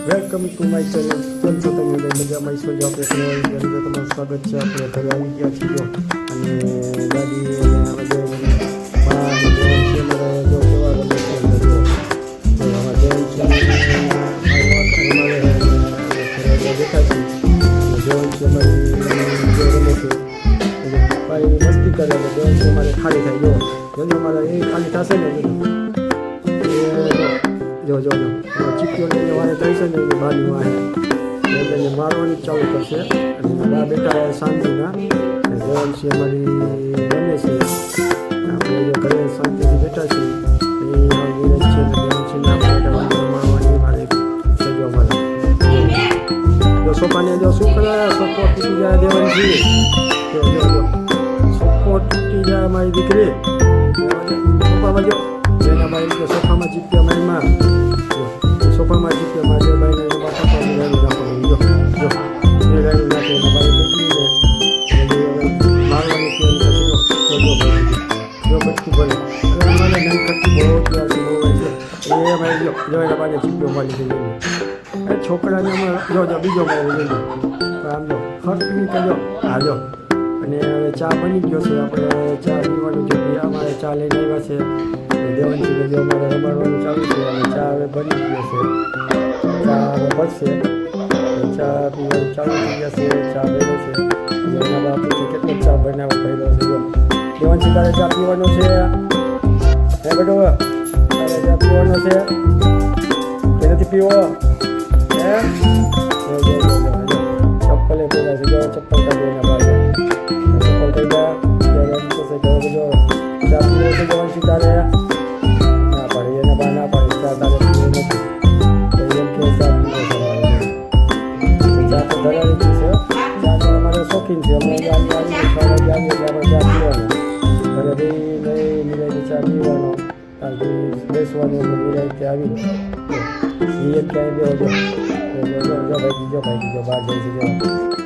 Welcome to my channel. કેમ છો તમે મજામાં છો? જો આપણે તમારું સ્વાગત છે. આપણે ઘરે આવી ગયા છીએ અને દાદી અને બધે બા અને બેન છે મારે જો કેવા રમે છે જો અમારા બેન છે દેખાય છે જોન છે મારી જે રમે છે ભાઈ મસ્તી કરે અને બેન છે મારે ખાલી થાય જો અમારે એ ખાલી થશે ને જો ચીપીઓ લઈને વારે થાય છે ને એને બાની વારે એને મારવાની ચાલુ કરશે અને બા બેટા શાંતિના જવાન છે અમારી રમે છે આપણે જો ઘરે શાંતિથી બેઠા છીએ એ વિરજ છે ને બેન છે ને આપણે મારવાની મારે સજો મારે જો સોપાને જો શું કરે સોપો તૂટી જાય દેવાનજી જો સોપો તૂટી જાય મારી દીકરી સોપામાં જો જેના ભાઈ જો સોફામાં ચીપ્યા મારીમાં સોફામાં ચીપ્યા મારી ભાઈને બાપા પાસે ગાડી નાખવાનું જો એ ગાડી નાખે એના ભાઈ બેઠી મારવાની કેમ થશે જો બચકું ભરે મને નહીં કરતી બહુ ત્યારથી બહુ એટલે એ ભાઈ જો એના ભાઈને ચીપ્યો મારી દીધી છોકરાને જો બીજો મારી દીધો આમ જો હટ નહીં કરજો હા જો અને હવે ચા બની ગયો છે આપણે ચા પીવાનું છે અમારે ચા લઈને આવ્યા છે દેવાનજી જો અમારે રમાડવાનું ચાલુ છે અને ચા હવે બની ગયો છે ચા હવે બનશે ચા પીવાનું ચાલુ થઈ જશે ચા બને છે એના બાપુ છે કેટલો ચા બનાવવા પહેલો છે જો દેવાનજી તારે ચા પીવાનો છે હે બેટો તારે ચા પીવાનો છે કે નથી પીવો હે ચપ્પલે પહેલા છે જો ચપ્પલ કાઢી એના ભાઈ ચપ્પલ થઈ ગયા ત્યારે એમ થશે કે બધો ચા પીવો છે દેવાનજી તારે ના પાડે એના બા ના પાડે ચા તારે પીવો નથી તો એમ કે ચા પીવો છે ચા તો ધરાવી છે ચા તો અમારે શોખીન છે અમે આવી સારા જાવીએ એટલે આપણે ચા પીવાનું ઘરે ભાઈ લઈ નિરાયથી ચા પીવાનો ત્યાંથી બેસવાનું એટલે નિરાયથી આવી એ ક્યાંય બેહો જો ભાઈ બહાર જાય છે જો